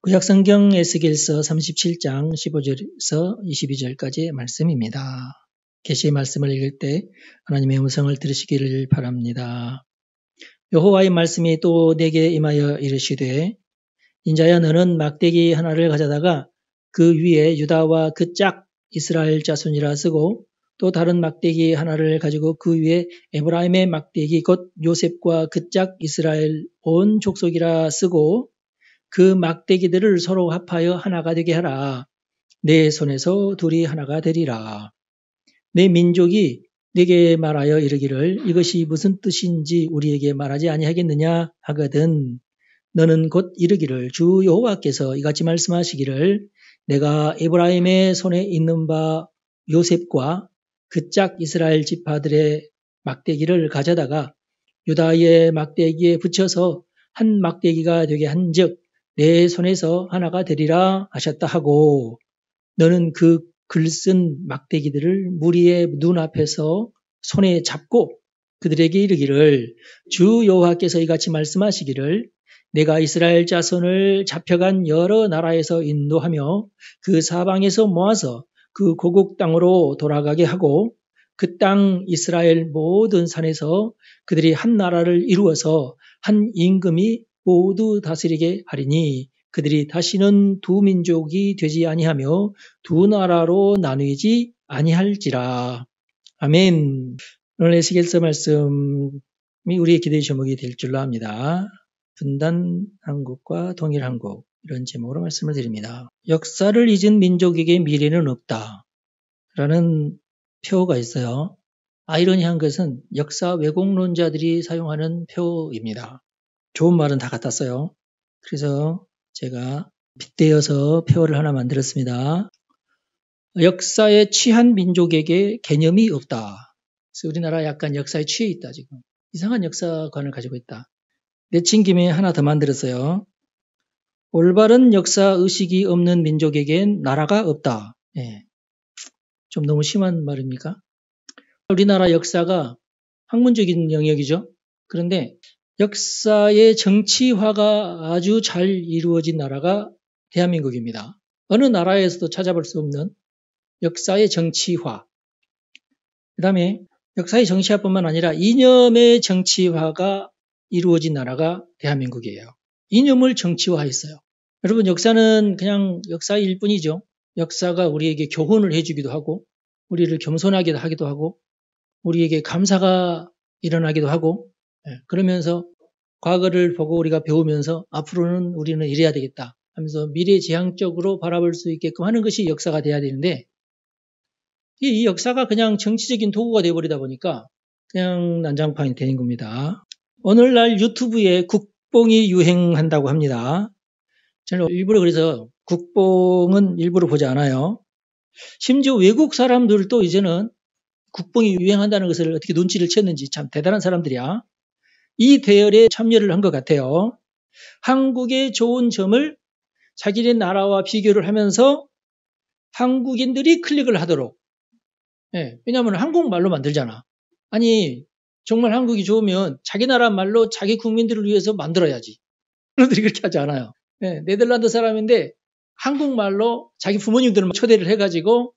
구약성경 에스겔서 37장 15절에서 22절까지의 말씀입니다. 계시의 말씀을 읽을 때 하나님의 음성을 들으시기를 바랍니다. 여호와의 말씀이 또 내게 임하여 이르시되 인자야 너는 막대기 하나를 가져다가 그 위에 유다와 그 짝 이스라엘 자손이라 쓰고 또 다른 막대기 하나를 가지고 그 위에 에브라임의 막대기 곧 요셉과 그 짝 이스라엘 온 족속이라 쓰고 그 막대기들을 서로 합하여 하나가 되게 하라. 내 손에서 둘이 하나가 되리라. 내 민족이 내게 말하여 이르기를 이것이 무슨 뜻인지 우리에게 말하지 아니하겠느냐 하거든. 너는 곧 이르기를 주 여호와께서 이같이 말씀하시기를 내가 에브라임의 손에 있는 바 요셉과 그 짝 이스라엘 지파들의 막대기를 가져다가 유다의 막대기에 붙여서 한 막대기가 되게 한즉 내 손에서 하나가 되리라 하셨다 하고 너는 그 글쓴 막대기들을 무리의 눈앞에서 손에 잡고 그들에게 이르기를 주 여호와께서 이같이 말씀하시기를 내가 이스라엘 자손을 잡혀간 여러 나라에서 인도하며 그 사방에서 모아서 그 고국 땅으로 돌아가게 하고 그 땅 이스라엘 모든 산에서 그들이 한 나라를 이루어서 한 임금이 모두 다스리게 하리니 그들이 다시는 두 민족이 되지 아니하며 두 나라로 나누지 아니할지라. 아멘. 오늘 에스겔서 말씀이 우리의 기도의 제목이 될 줄로 압니다. 분단 한국과 통일 한국 이런 제목으로 말씀을 드립니다. 역사를 잊은 민족에게 미래는 없다 라는 표어가 있어요. 아이러니한 것은 역사 왜곡론자들이 사용하는 표어입니다. 좋은 말은 다 갖다 써요. 그래서 제가 빗대어서 표어를 하나 만들었습니다. 역사에 취한 민족에게 개념이 없다. 그래서 우리나라 약간 역사에 취해 있다 지금. 이상한 역사관을 가지고 있다. 내친 김에 하나 더 만들었어요. 올바른 역사 의식이 없는 민족에겐 나라가 없다. 예. 좀 너무 심한 말입니까? 우리나라 역사가 학문적인 영역이죠. 그런데 역사의 정치화가 아주 잘 이루어진 나라가 대한민국입니다. 어느 나라에서도 찾아볼 수 없는 역사의 정치화. 그 다음에 역사의 정치화뿐만 아니라 이념의 정치화가 이루어진 나라가 대한민국이에요. 이념을 정치화했어요. 여러분 역사는 그냥 역사일 뿐이죠. 역사가 우리에게 교훈을 해주기도 하고 우리를 겸손하게 하기도 하고 우리에게 감사가 일어나기도 하고 그러면서 과거를 보고 우리가 배우면서 앞으로는 우리는 이래야 되겠다 하면서 미래지향적으로 바라볼 수 있게끔 하는 것이 역사가 돼야 되는데 이 역사가 그냥 정치적인 도구가 되어버리다 보니까 그냥 난장판이 되는 겁니다. 오늘날 유튜브에 국뽕이 유행한다고 합니다. 저는 일부러 그래서 국뽕은 일부러 보지 않아요. 심지어 외국 사람들도 이제는 국뽕이 유행한다는 것을 어떻게 눈치를 챘는지 참 대단한 사람들이야. 이 대열에 참여를 한 것 같아요. 한국의 좋은 점을 자기네 나라와 비교를 하면서 한국인들이 클릭을 하도록. 왜냐하면 한국말로 만들잖아. 아니 정말 한국이 좋으면 자기 나라 말로 자기 국민들을 위해서 만들어야지. 그런들이 그렇게 하지 않아요. 네덜란드 사람인데 한국말로 자기 부모님들을 초대를 해가지고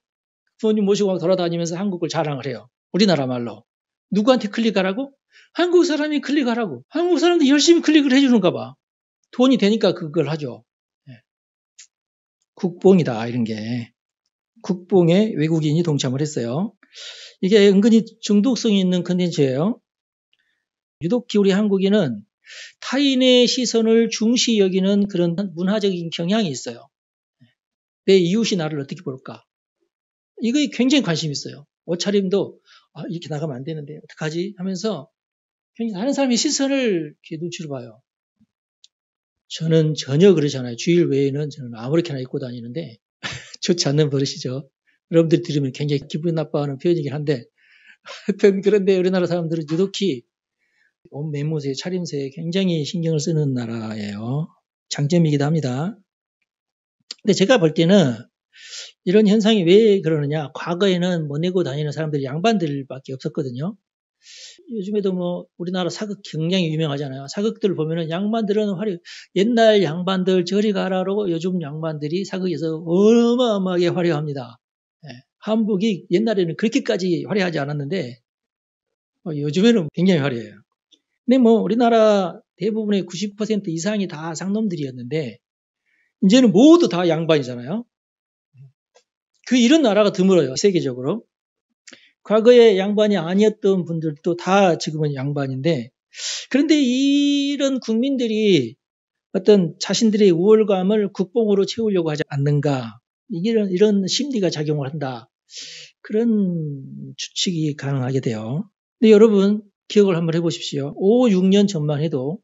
부모님 모시고 막 돌아다니면서 한국을 자랑을 해요. 우리나라 말로. 누구한테 클릭하라고? 한국 사람이 클릭하라고. 한국 사람들이 열심히 클릭을 해주는가 봐. 돈이 되니까 그걸 하죠. 국뽕이다 이런 게. 국뽕에 외국인이 동참을 했어요. 이게 은근히 중독성이 있는 컨텐츠예요. 유독히 우리 한국인은 타인의 시선을 중시 여기는 그런 문화적인 경향이 있어요. 내 이웃이 나를 어떻게 볼까? 이거에 굉장히 관심이 있어요. 옷차림도 이렇게 나가면 안 되는데 어떡하지? 하면서 굉장히 다른 사람의 시선을 이렇게 눈치로 봐요. 저는 전혀 그러지 않아요. 주일 외에는 저는 아무렇게나 입고 다니는데 좋지 않는 버릇이죠. 여러분들이 들으면 굉장히 기분 나빠하는 표현이긴 한데 하여튼 그런데 우리나라 사람들은 유독히 옷 매무새, 차림새에 굉장히 신경을 쓰는 나라예요. 장점이기도 합니다. 근데 제가 볼 때는 이런 현상이 왜 그러느냐. 과거에는 뭐 내고 다니는 사람들이 양반들밖에 없었거든요. 요즘에도 뭐 우리나라 사극 굉장히 유명하잖아요. 사극들 보면은 양반들은 옛날 양반들 저리 가라로 요즘 양반들이 사극에서 어마어마하게 화려합니다. 예, 한복이 옛날에는 그렇게까지 화려하지 않았는데 요즘에는 굉장히 화려해요. 근데 뭐 우리나라 대부분의 90% 이상이 다 상놈들이었는데 이제는 모두 다 양반이잖아요. 이런 나라가 드물어요, 세계적으로. 과거에 양반이 아니었던 분들도 다 지금은 양반인데, 그런데 이런 국민들이 어떤 자신들의 우월감을 국뽕으로 채우려고 하지 않는가, 이런 심리가 작용을 한다. 그런 추측이 가능하게 돼요. 근데 여러분, 기억을 한번 해보십시오. 5, 6년 전만 해도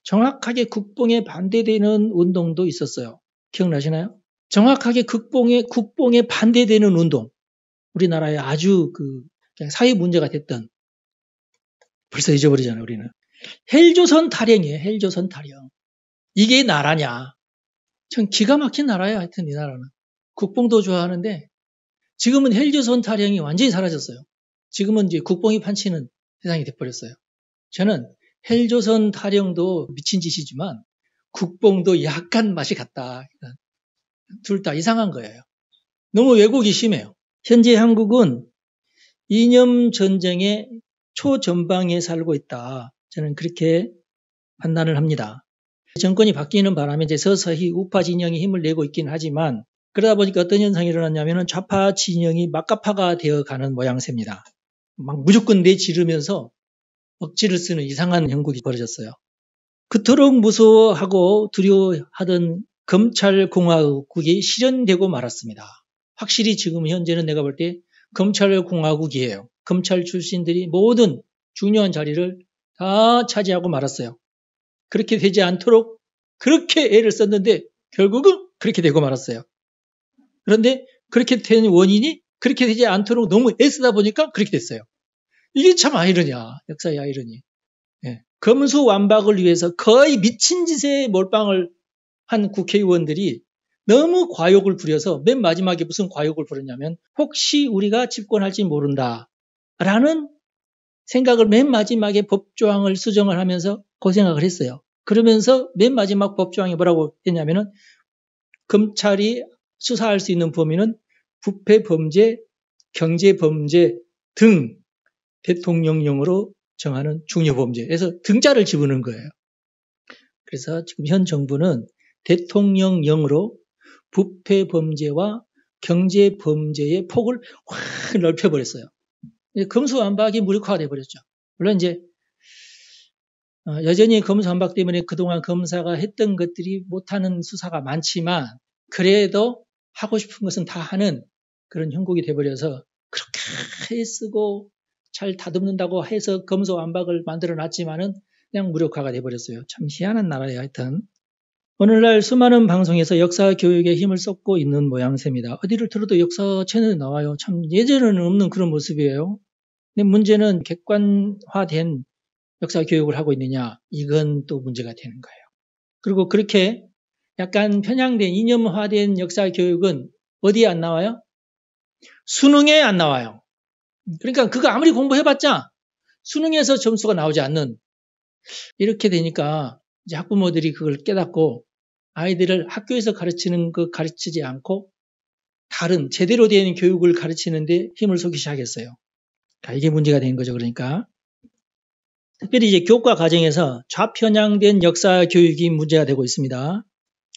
정확하게 국뽕에 반대되는 운동도 있었어요. 기억나시나요? 정확하게 국뽕에 반대되는 운동. 우리나라에 아주 그냥 사회 문제가 됐던, 벌써 잊어버리잖아요, 우리는. 헬조선 탈영이에요, 헬조선 탈영. 이게 나라냐? 참 기가 막힌 나라예요, 하여튼 이 나라는. 국뽕도 좋아하는데, 지금은 헬조선 탈영이 완전히 사라졌어요. 지금은 이제 국뽕이 판치는 세상이 돼버렸어요. 저는 헬조선 탈영도 미친 짓이지만, 국뽕도 약간 맛이 같다. 둘 다 이상한 거예요. 너무 왜곡이 심해요. 현재 한국은 이념 전쟁의 초전방에 살고 있다. 저는 그렇게 판단을 합니다. 정권이 바뀌는 바람에 이제 서서히 우파 진영이 힘을 내고 있긴 하지만 그러다 보니까 어떤 현상이 일어났냐면 좌파 진영이 막가파가 되어가는 모양새입니다. 막 무조건 내지르면서 억지를 쓰는 이상한 형국이 벌어졌어요. 그토록 무서워하고 두려워하던 검찰공화국이 실현되고 말았습니다. 확실히 지금 현재는 내가 볼 때 검찰공화국이에요. 검찰 출신들이 모든 중요한 자리를 다 차지하고 말았어요. 그렇게 되지 않도록 그렇게 애를 썼는데 결국은 그렇게 되고 말았어요. 그런데 그렇게 된 원인이 그렇게 되지 않도록 너무 애쓰다 보니까 그렇게 됐어요. 이게 참 아이러니야. 역사의 아이러니. 예. 검수완박을 위해서 거의 미친 짓에 몰빵을 한 국회의원들이 너무 과욕을 부려서 맨 마지막에 무슨 과욕을 부렸냐면 혹시 우리가 집권할지 모른다 라는 생각을 맨 마지막에 법조항을 수정을 하면서 고생을 했어요. 그러면서 맨 마지막 법조항이 뭐라고 했냐면은 검찰이 수사할 수 있는 범위는 부패 범죄, 경제 범죄 등 대통령령으로 정하는 중요 범죄에서 등자를 집어넣은 거예요. 그래서 지금 현 정부는 대통령령으로 부패 범죄와 경제 범죄의 폭을 확 넓혀버렸어요. 검수완박이 무력화돼 버렸죠. 물론 이제 여전히 검수완박 때문에 그동안 검사가 했던 것들이 못하는 수사가 많지만 그래도 하고 싶은 것은 다 하는 그런 형국이 돼버려서 그렇게 쓰고 잘 다듬는다고 해서 검수완박을 만들어놨지만은 그냥 무력화가 돼버렸어요. 참 희한한 나라예요. 하여튼 오늘날 수많은 방송에서 역사 교육에 힘을 쏟고 있는 모양새입니다. 어디를 들어도 역사 채널이 나와요. 참 예전에는 없는 그런 모습이에요. 근데 문제는 객관화된 역사 교육을 하고 있느냐, 이건 또 문제가 되는 거예요. 그리고 그렇게 약간 편향된 이념화된 역사 교육은 어디에 안 나와요? 수능에 안 나와요. 그러니까 그거 아무리 공부해봤자 수능에서 점수가 나오지 않는, 이렇게 되니까 이제 학부모들이 그걸 깨닫고 아이들을 학교에서 가르치는 거 가르치지 않고 다른 제대로 된 교육을 가르치는데 힘을 쏟기 시작했어요. 이게 문제가 된 거죠. 그러니까 특별히 이제 교과 과정에서 좌편향된 역사 교육이 문제가 되고 있습니다.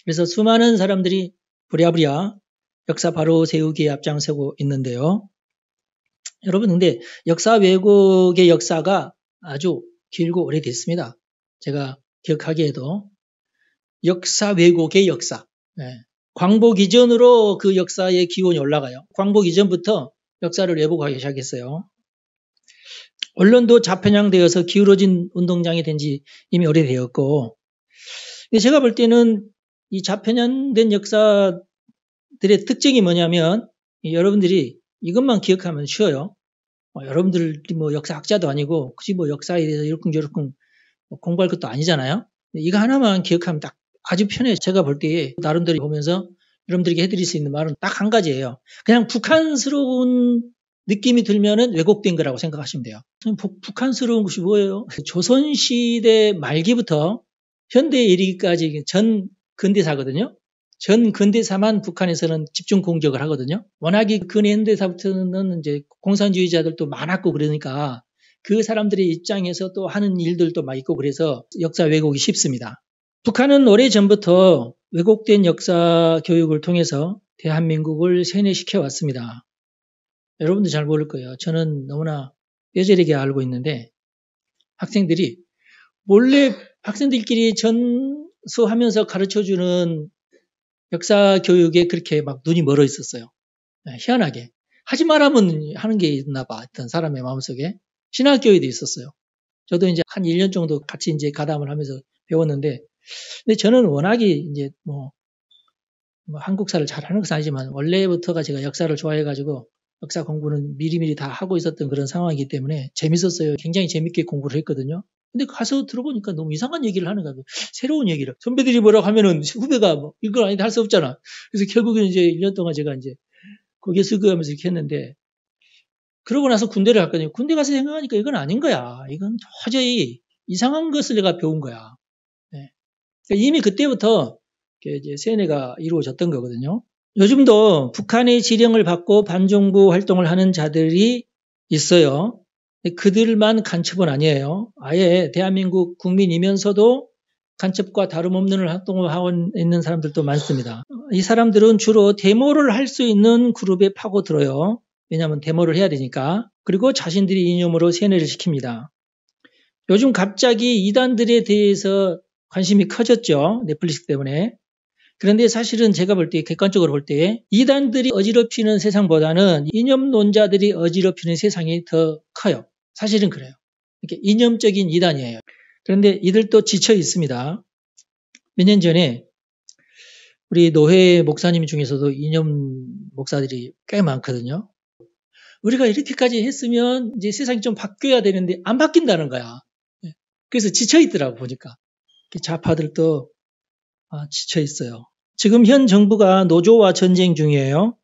그래서 수많은 사람들이 부랴부랴 역사 바로 세우기에 앞장서고 있는데요. 여러분, 근데 역사 왜곡의 역사가 아주 길고 오래됐습니다. 제가 기억하기에도 역사 왜곡의 역사. 네. 광복 이전으로 그 역사의 기원이 올라가요. 광복 이전부터 역사를 왜곡하기 시작했어요. 언론도 좌편향되어서 기울어진 운동장이 된 지 이미 오래되었고, 제가 볼 때는 이 좌편향된 역사들의 특징이 뭐냐면 여러분들이 이것만 기억하면 쉬워요. 여러분들이 뭐 역사학자도 아니고 굳이 뭐 역사에 대해서 이러쿵저러쿵 공부할 것도 아니잖아요. 이거 하나만 기억하면 딱 아주 편해요. 제가 볼 때 나름대로 보면서 여러분들에게 해드릴 수 있는 말은 딱 한 가지예요. 그냥 북한스러운 느낌이 들면은 왜곡된 거라고 생각하시면 돼요. 북한스러운 것이 뭐예요? 조선시대 말기부터 현대에 이르기까지 전 근대사거든요. 전 근대사만 북한에서는 집중 공격을 하거든요. 워낙에 근현대사부터는 이제 공산주의자들도 많았고 그러니까 그 사람들의 입장에서 또 하는 일들도 막 있고 그래서 역사 왜곡이 쉽습니다. 북한은 오래전부터 왜곡된 역사 교육을 통해서 대한민국을 세뇌시켜 왔습니다. 여러분도 잘 모를 거예요. 저는 너무나 뼈저리게 알고 있는데 학생들이 몰래 학생들끼리 전수하면서 가르쳐주는 역사 교육에 그렇게 막 눈이 멀어 있었어요. 희한하게. 하지 말라면 하는 게 있나 봐. 어떤 사람의 마음속에. 신학교에도 있었어요. 저도 이제 한 1년 정도 같이 이제 가담을 하면서 배웠는데, 근데 저는 워낙에 이제 뭐 한국사를 잘 하는 것은 아니지만 원래부터가 제가 역사를 좋아해가지고 역사 공부는 미리미리 다 하고 있었던 그런 상황이기 때문에 재밌었어요. 굉장히 재밌게 공부를 했거든요. 근데 가서 들어보니까 너무 이상한 얘기를 하는 거예요. 새로운 얘기를. 선배들이 뭐라고 하면은 후배가 뭐 이걸 아니다 할 수 없잖아. 그래서 결국엔 이제 1년 동안 제가 이제 고개 숙여 하면서 이렇게 했는데 그러고 나서 군대를 갔거든요. 군대 가서 생각하니까 이건 아닌 거야. 이건 도저히 이상한 것을 내가 배운 거야. 네. 그러니까 이미 그때부터 이제 세뇌가 이루어졌던 거거든요. 요즘도 북한의 지령을 받고 반정부 활동을 하는 자들이 있어요. 그들만 간첩은 아니에요. 아예 대한민국 국민이면서도 간첩과 다름없는 활동을 하고 있는 사람들도 많습니다. 이 사람들은 주로 데모를 할 수 있는 그룹에 파고들어요. 왜냐하면 데모를 해야 되니까. 그리고 자신들이 이념으로 세뇌를 시킵니다. 요즘 갑자기 이단들에 대해서 관심이 커졌죠. 넷플릭스 때문에. 그런데 사실은 제가 볼 때, 객관적으로 볼 때, 이단들이 어지럽히는 세상보다는 이념론자들이 어지럽히는 세상이 더 커요. 사실은 그래요. 이렇게 이념적인 이단이에요. 그런데 이들도 지쳐 있습니다. 몇 년 전에 우리 노회 목사님 중에서도 이념 목사들이 꽤 많거든요. 우리가 이렇게까지 했으면 이제 세상이 좀 바뀌어야 되는데 안 바뀐다는 거야. 그래서 지쳐 있더라고 보니까. 좌파들도 지쳐 있어요. 지금 현 정부가 노조와 전쟁 중이에요.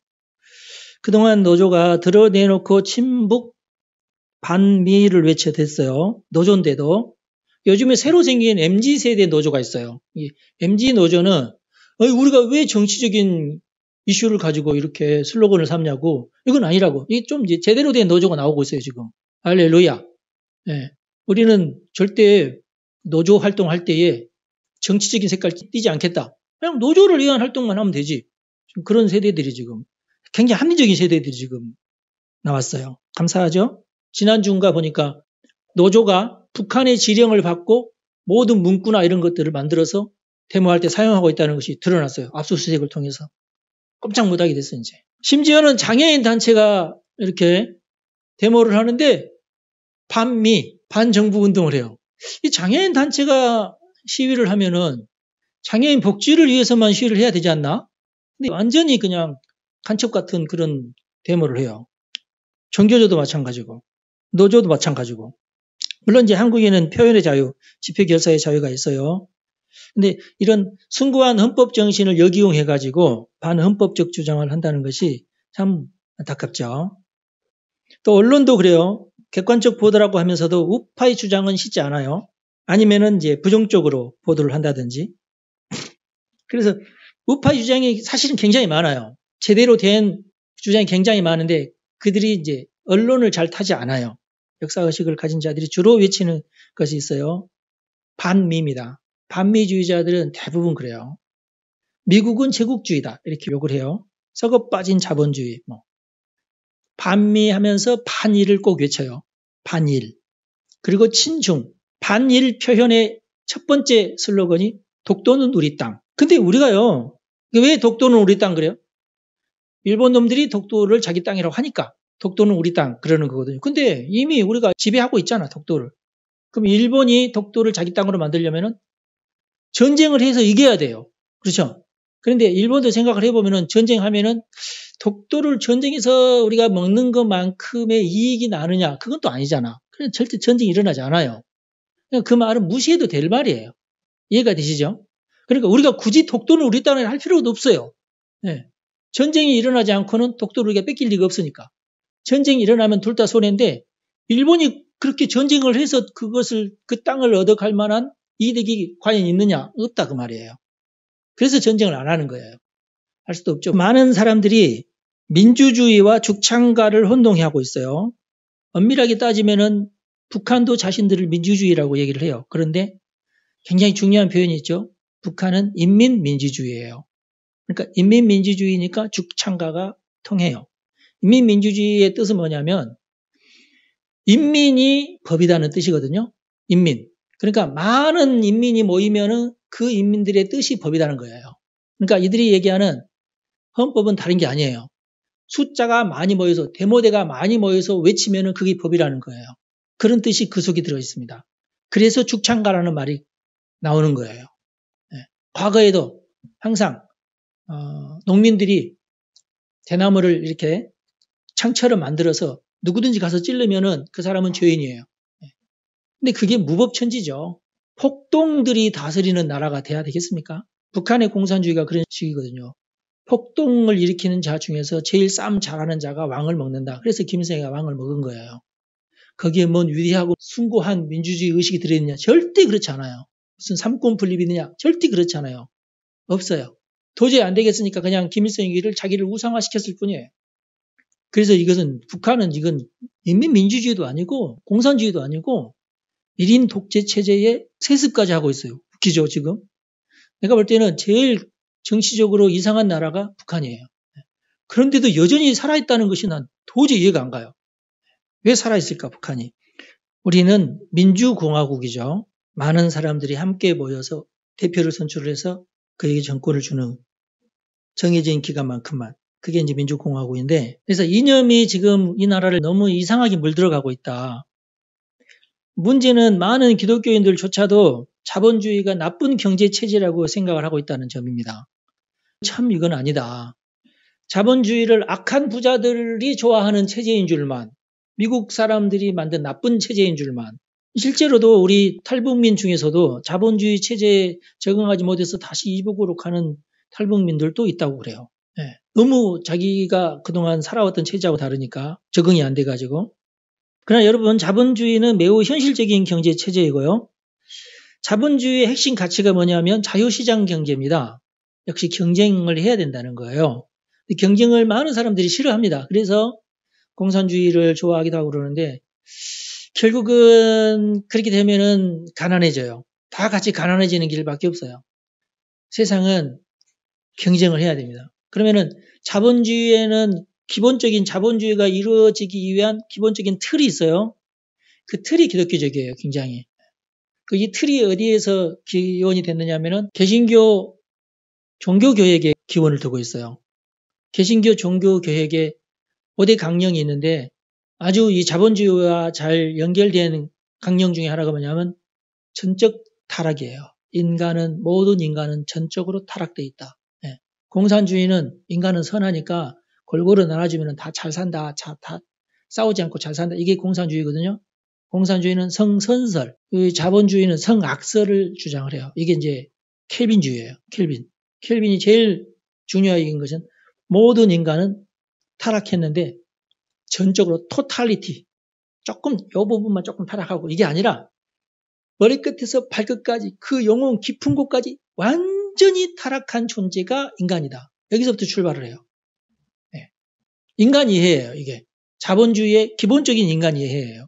그동안 노조가 드러내놓고 친북 반미를 외쳐댔어요. 노조인데도. 요즘에 새로 생긴 MZ세대 노조가 있어요. 이 MZ 노조는 우리가 왜 정치적인 이슈를 가지고 이렇게 슬로건을 삼냐고. 이건 아니라고. 이게 좀 이제 제대로 된 노조가 나오고 있어요, 지금. 할렐루야. 네. 우리는 절대 노조 활동할 때에 정치적인 색깔 띄지 않겠다. 그냥 노조를 위한 활동만 하면 되지. 그런 세대들이 지금 굉장히 합리적인 세대들이 지금 나왔어요. 감사하죠? 지난주인가 보니까 노조가 북한의 지령을 받고 모든 문구나 이런 것들을 만들어서 데모할 때 사용하고 있다는 것이 드러났어요. 압수수색을 통해서. 꼼짝 못하게 됐어요, 이제. 심지어는 장애인 단체가 이렇게 데모를 하는데 반미, 반정부 운동을 해요. 이 장애인 단체가 시위를 하면은 장애인 복지를 위해서만 시위를 해야 되지 않나? 근데 완전히 그냥 간첩 같은 그런 데모를 해요. 종교조도 마찬가지고, 노조도 마찬가지고. 물론 이제 한국에는 표현의 자유, 집회 결사의 자유가 있어요. 근데 이런 숭고한 헌법 정신을 역이용해가지고 반헌법적 주장을 한다는 것이 참 안타깝죠. 또 언론도 그래요. 객관적 보도라고 하면서도 우파의 주장은 쉽지 않아요. 아니면은 이제 부정적으로 보도를 한다든지. 그래서 우파 주장이 사실은 굉장히 많아요. 제대로 된 주장이 굉장히 많은데 그들이 이제 언론을 잘 타지 않아요. 역사의식을 가진 자들이 주로 외치는 것이 있어요. 반미입니다. 반미주의자들은 대부분 그래요. 미국은 제국주의다 이렇게 욕을 해요. 썩어 빠진 자본주의. 반미하면서 반일을 꼭 외쳐요. 반일. 그리고 친중. 반일 표현의 첫 번째 슬로건이 독도는 우리 땅. 근데 우리가요. 왜 독도는 우리 땅 그래요? 일본 놈들이 독도를 자기 땅이라고 하니까 독도는 우리 땅 그러는 거거든요. 근데 이미 우리가 지배하고 있잖아, 독도를. 그럼 일본이 독도를 자기 땅으로 만들려면은 전쟁을 해서 이겨야 돼요. 그렇죠? 그런데 일본도 생각을 해보면은 전쟁하면은 독도를 전쟁에서 우리가 먹는 것만큼의 이익이 나느냐? 그건 또 아니잖아. 그래서 절대 전쟁이 일어나지 않아요. 그 말은 무시해도 될 말이에요. 이해가 되시죠? 그러니까 우리가 굳이 독도는 우리 땅에 할 필요도 없어요. 네. 전쟁이 일어나지 않고는 독도를 우리가 뺏길 리가 없으니까. 전쟁이 일어나면 둘 다 손해인데 일본이 그렇게 전쟁을 해서 그 땅을 얻어갈 만한 이득이 과연 있느냐? 없다 그 말이에요. 그래서 전쟁을 안 하는 거예요. 할 수도 없죠. 많은 사람들이 민주주의와 죽창가를 혼동하고 있어요. 엄밀하게 따지면은 북한도 자신들을 민주주의라고 얘기를 해요. 그런데 굉장히 중요한 표현이 있죠. 북한은 인민민주주의예요. 그러니까 인민민주주의니까 죽창가가 통해요. 인민민주주의의 뜻은 뭐냐면 인민이 법이라는 뜻이거든요. 인민. 그러니까 많은 인민이 모이면은 그 인민들의 뜻이 법이라는 거예요. 그러니까 이들이 얘기하는 헌법은 다른 게 아니에요. 숫자가 많이 모여서 대모대가 많이 모여서 외치면은 그게 법이라는 거예요. 그런 뜻이 그 속에 들어 있습니다. 그래서 죽창가라는 말이 나오는 거예요. 과거에도 항상 농민들이 대나무를 이렇게 창처럼 만들어서 누구든지 가서 찌르면은 그 사람은 죄인이에요. 근데 그게 무법천지죠. 폭동들이 다스리는 나라가 돼야 되겠습니까? 북한의 공산주의가 그런 식이거든요. 폭동을 일으키는 자 중에서 제일 싸움 잘하는 자가 왕을 먹는다. 그래서 김일성이가 왕을 먹은 거예요. 거기에 뭔 위대하고 숭고한 민주주의 의식이 들어있느냐? 절대 그렇지 않아요. 무슨 삼권 분립이 있느냐? 절대 그렇지 않아요. 없어요. 도저히 안 되겠으니까 그냥 김일성이를 자기를 우상화시켰을 뿐이에요. 그래서 북한은 이건 인민민주주의도 아니고 공산주의도 아니고 1인 독재 체제의 세습까지 하고 있어요. 웃기죠, 지금? 내가 볼 때는 제일 정치적으로 이상한 나라가 북한이에요. 그런데도 여전히 살아있다는 것이 난 도저히 이해가 안 가요. 왜 살아있을까, 북한이? 우리는 민주공화국이죠. 많은 사람들이 함께 모여서 대표를 선출해서 그에게 정권을 주는 정해진 기간만큼만. 그게 이제 민주공화국인데, 그래서 이념이 지금 이 나라를 너무 이상하게 물들어가고 있다. 문제는 많은 기독교인들조차도 자본주의가 나쁜 경제체제라고 생각을 하고 있다는 점입니다. 참 이건 아니다. 자본주의를 악한 부자들이 좋아하는 체제인 줄만, 미국 사람들이 만든 나쁜 체제인 줄만, 실제로도 우리 탈북민 중에서도 자본주의 체제에 적응하지 못해서 다시 이북으로 가는 탈북민들도 있다고 그래요. 네. 너무 자기가 그동안 살아왔던 체제하고 다르니까 적응이 안 돼가지고. 그러나 여러분, 자본주의는 매우 현실적인 경제 체제이고요. 자본주의의 핵심 가치가 뭐냐면 자유시장 경제입니다. 역시 경쟁을 해야 된다는 거예요. 경쟁을 많은 사람들이 싫어합니다. 그래서 공산주의를 좋아하기도 하고 그러는데 결국은 그렇게 되면은 가난해져요. 다 같이 가난해지는 길밖에 없어요. 세상은 경쟁을 해야 됩니다. 그러면은 자본주의에는 기본적인 자본주의가 이루어지기 위한 기본적인 틀이 있어요. 그 틀이 기독교적이에요, 굉장히. 이 틀이 어디에서 기원이 됐느냐 하면은 개신교 종교교역에 기원을 두고 있어요. 개신교 종교교역에 5대 강령이 있는데 아주 이 자본주의와 잘 연결된 강령 중에 하나가 뭐냐면 전적 타락이에요. 모든 인간은 전적으로 타락되어 있다. 네. 공산주의는 인간은 선하니까 골고루 나눠주면 다 잘 산다. 다 싸우지 않고 잘 산다. 이게 공산주의거든요. 공산주의는 성선설, 자본주의는 성악설을 주장을 해요. 이게 이제 켈빈주의예요. 켈빈이 제일 중요한 것은 모든 인간은 타락했는데 전적으로 토탈리티, 조금 이 부분만 조금 타락하고 이게 아니라 머리끝에서 발끝까지 그 영혼 깊은 곳까지 완전히 타락한 존재가 인간이다. 여기서부터 출발을 해요. 네. 인간 이해예요. 이게 자본주의의 기본적인 인간 이해예요.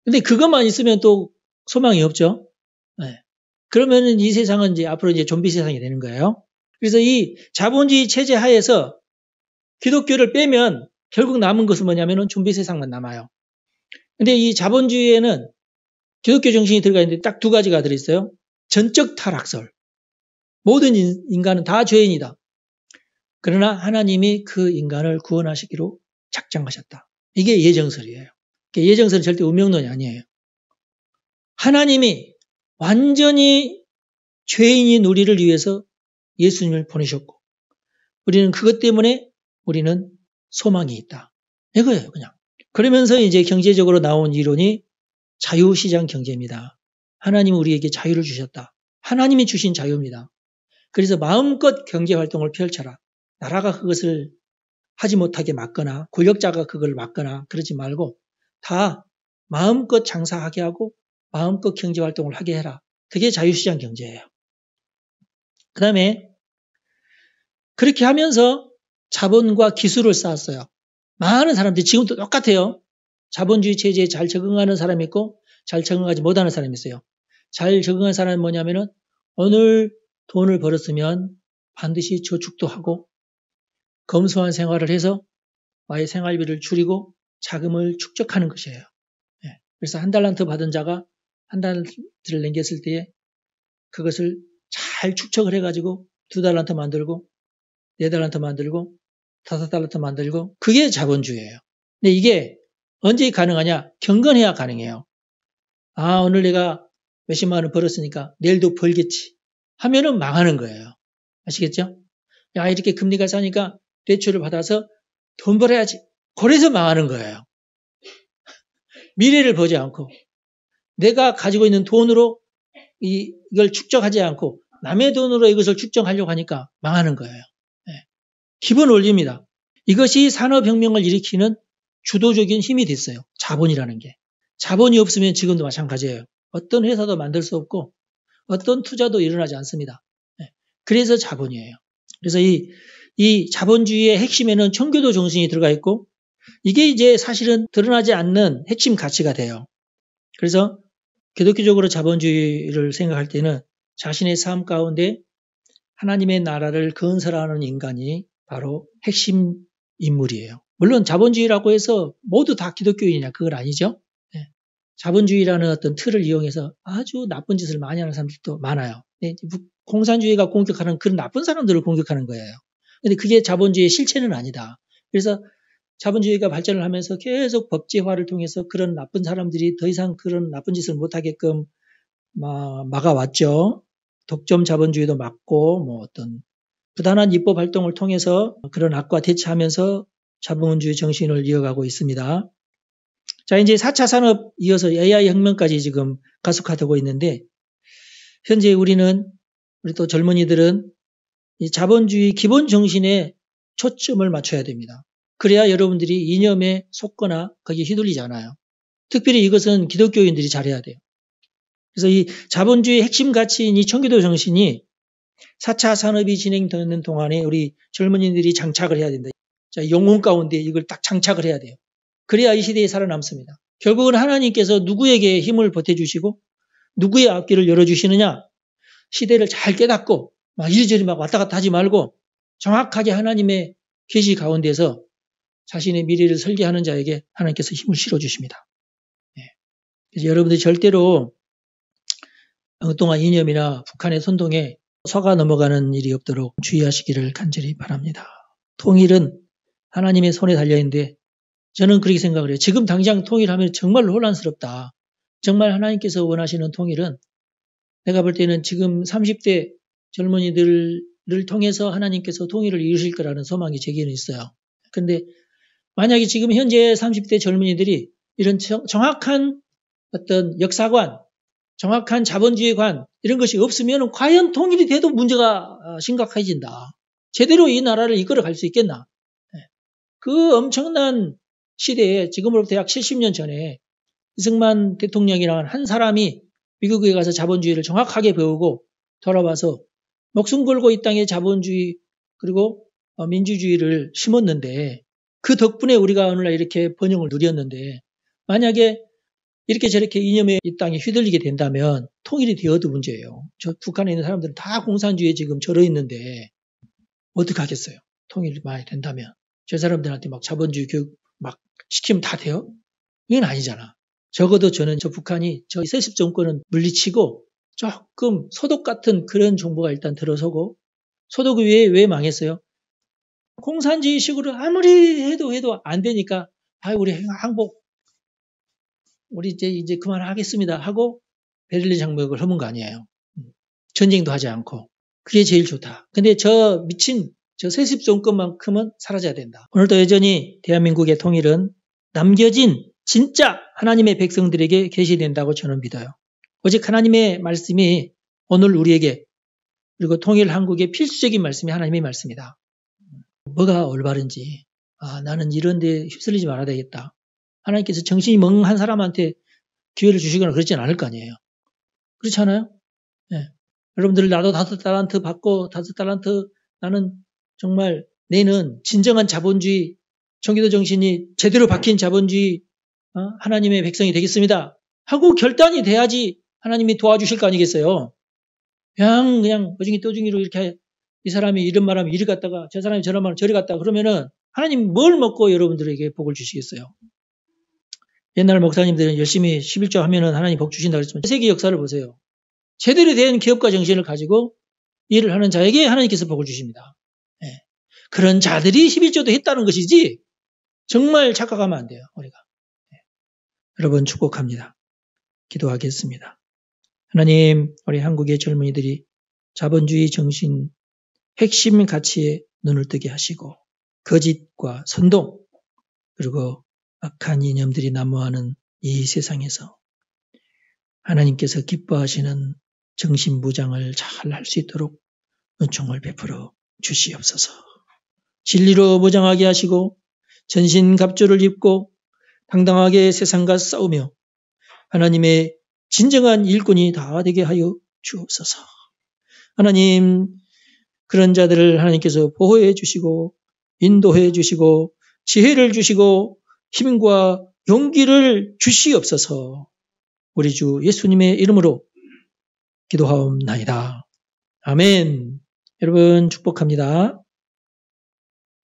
근데 그것만 있으면 또 소망이 없죠. 네. 그러면은 이 세상은 이제 앞으로 이제 좀비 세상이 되는 거예요. 그래서 이 자본주의 체제 하에서 기독교를 빼면 결국 남은 것은 뭐냐면은 좀비 세상만 남아요. 근데 이 자본주의에는 기독교 정신이 들어가 있는데 딱 두 가지가 들어있어요. 전적 타락설. 모든 인간은 다 죄인이다. 그러나 하나님이 그 인간을 구원하시기로 작정하셨다. 이게 예정설이에요. 예정설은 절대 운명론이 아니에요. 하나님이 완전히 죄인인 우리를 위해서 예수님을 보내셨고 우리는 그것 때문에 우리는 소망이 있다. 이거예요, 그냥. 그러면서 이제 경제적으로 나온 이론이 자유시장 경제입니다. 하나님은 우리에게 자유를 주셨다. 하나님이 주신 자유입니다. 그래서 마음껏 경제활동을 펼쳐라. 나라가 그것을 하지 못하게 막거나 권력자가 그걸 막거나 그러지 말고 다 마음껏 장사하게 하고 마음껏 경제활동을 하게 해라. 그게 자유시장 경제예요. 그 다음에 그렇게 하면서 자본과 기술을 쌓았어요. 많은 사람들이 지금도 똑같아요. 자본주의 체제에 잘 적응하는 사람이 있고 잘 적응하지 못하는 사람이 있어요. 잘 적응한 사람은 뭐냐면은 오늘 돈을 벌었으면 반드시 저축도 하고 검소한 생활을 해서 나의 생활비를 줄이고 자금을 축적하는 것이에요. 그래서 한 달란트 받은 자가 한 달란트를 남겼을 때에 그것을 잘 축적을 해가지고 2달란트 만들고 4달란트 만들고 5달란트 만들고 그게 자본주의예요. 근데 이게 언제 가능하냐? 경건해야 가능해요. 아, 오늘 내가 몇십만 원 벌었으니까 내일도 벌겠지 하면은 망하는 거예요. 아시겠죠? 야, 이렇게 금리가 싸니까 대출을 받아서 돈 벌어야지. 그래서 망하는 거예요. 미래를 보지 않고 내가 가지고 있는 돈으로 이걸 축적하지 않고 남의 돈으로 이것을 축적하려고 하니까 망하는 거예요. 기본 원리입니다. 이것이 산업혁명을 일으키는 주도적인 힘이 됐어요. 자본이라는 게. 자본이 없으면 지금도 마찬가지예요. 어떤 회사도 만들 수 없고 어떤 투자도 일어나지 않습니다. 그래서 자본이에요. 그래서 이 자본주의의 핵심에는 청교도 정신이 들어가 있고 이게 이제 사실은 드러나지 않는 핵심 가치가 돼요. 그래서 기독교적으로 자본주의를 생각할 때는 자신의 삶 가운데 하나님의 나라를 건설하는 인간이 바로 핵심 인물이에요. 물론 자본주의라고 해서 모두 다 기독교인이냐 그건 아니죠. 자본주의라는 어떤 틀을 이용해서 아주 나쁜 짓을 많이 하는 사람들도 많아요. 공산주의가 공격하는 그런 나쁜 사람들을 공격하는 거예요. 근데 그게 자본주의의 실체는 아니다. 그래서 자본주의가 발전을 하면서 계속 법제화를 통해서 그런 나쁜 사람들이 더 이상 그런 나쁜 짓을 못하게끔 막아왔죠. 독점 자본주의도 막고 뭐 어떤 부단한 입법 활동을 통해서 그런 악과 대처하면서 자본주의 정신을 이어가고 있습니다. 자, 이제 4차 산업 이어서 AI 혁명까지 지금 가속화되고 있는데 현재 우리 또 젊은이들은 이 자본주의 기본 정신에 초점을 맞춰야 됩니다. 그래야 여러분들이 이념에 속거나 거기에 휘둘리지 않아요. 특별히 이것은 기독교인들이 잘해야 돼요. 그래서 이 자본주의 핵심 가치인 이 청교도 정신이 4차 산업이 진행되는 동안에 우리 젊은이들이 장착을 해야 된다. 자, 영혼 가운데 이걸 딱 장착을 해야 돼요. 그래야 이 시대에 살아남습니다. 결국은 하나님께서 누구에게 힘을 보태주시고 누구의 앞길을 열어주시느냐? 시대를 잘 깨닫고 막 이리저리 막 왔다 갔다 하지 말고 정확하게 하나님의 계시 가운데서 자신의 미래를 설계하는 자에게 하나님께서 힘을 실어주십니다. 그래서 여러분들이 절대로 엉뚱한 이념이나 북한의 선동에 속아 넘어가는 일이 없도록 주의하시기를 간절히 바랍니다. 통일은 하나님의 손에 달려있는데 저는 그렇게 생각을 해요. 지금 당장 통일하면 정말 혼란스럽다. 정말 하나님께서 원하시는 통일은 내가 볼 때는 지금 30대 젊은이들을 통해서 하나님께서 통일을 이루실 거라는 소망이 제게는 있어요. 그런데 만약에 지금 현재 30대 젊은이들이 이런 정확한 어떤 역사관, 정확한 자본주의관 이런 것이 없으면 과연 통일이 돼도 문제가 심각해진다. 제대로 이 나라를 이끌어갈 수 있겠나. 그 엄청난 시대에 지금으로부터 약 70년 전에 이승만 대통령이라는 한 사람이 미국에 가서 자본주의를 정확하게 배우고 돌아와서 목숨 걸고 이 땅에 자본주의 그리고 민주주의를 심었는데 그 덕분에 우리가 오늘날 이렇게 번영을 누렸는데 만약에 이렇게 저렇게 이념에 이 땅에 휘둘리게 된다면 통일이 되어도 문제예요. 저 북한에 있는 사람들은 다 공산주의에 지금 절어 있는데 어떻게 하겠어요? 통일이 많이 된다면. 저 사람들한테 막 자본주의 교육 막 시키면 다 돼요? 이건 아니잖아. 적어도 저는 저 북한이 저 세습 정권은 물리치고 조금 소독 같은 그런 정보가 일단 들어서고 소독 위에 왜 망했어요? 공산주의식으로 아무리 해도 안 되니까 우리 항복 우리 이제 그만하겠습니다 하고 베를린 장벽을 허문 거 아니에요. 전쟁도 하지 않고 그게 제일 좋다. 근데 저 미친 저 세습 정권만큼은 사라져야 된다. 오늘도 여전히 대한민국의 통일은 남겨진 진짜 하나님의 백성들에게 계시된다고 저는 믿어요. 오직 하나님의 말씀이 오늘 우리에게 그리고 통일 한국의 필수적인 말씀이 하나님의 말씀이다. 뭐가 올바른지 나는 이런 데 휩쓸리지 말아야 되겠다. 하나님께서 정신이 멍한 사람한테 기회를 주시거나 그러지는 않을 거 아니에요. 그렇지 않아요? 네. 여러분들 나도 5달란트 받고 5달란트 나는 정말 내는 진정한 자본주의, 청기도 정신이 제대로 박힌 자본주의 하나님의 백성이 되겠습니다. 하고 결단이 돼야지 하나님이 도와주실 거 아니겠어요? 그냥 어중이 떠중이로 이렇게 이 사람이 이런 말하면 이리 갔다가 저 사람이 저런 말하면 저리 갔다가 그러면은 하나님 뭘 먹고 여러분들에게 복을 주시겠어요? 옛날 목사님들은 열심히 11조 하면은 하나님 복 주신다 그랬지만 세계 역사를 보세요. 제대로 된 기업가 정신을 가지고 일을 하는 자에게 하나님께서 복을 주십니다. 네. 그런 자들이 11조도 했다는 것이지 정말 착각하면 안 돼요. 우리가. 네. 여러분 축복합니다. 기도하겠습니다. 하나님, 우리 한국의 젊은이들이 자본주의 정신 핵심 가치에 눈을 뜨게 하시고 거짓과 선동 그리고 악한 이념들이 난무하는 이 세상에서 하나님께서 기뻐하시는 정신무장을 잘 할 수 있도록 은총을 베풀어 주시옵소서. 진리로 무장하게 하시고 전신갑주를 입고 당당하게 세상과 싸우며 하나님의 진정한 일꾼이 다 되게 하여 주옵소서. 하나님, 그런 자들을 하나님께서 보호해 주시고 인도해 주시고 지혜를 주시고 힘과 용기를 주시옵소서. 우리 주 예수님의 이름으로 기도하옵나이다. 아멘. 여러분 축복합니다.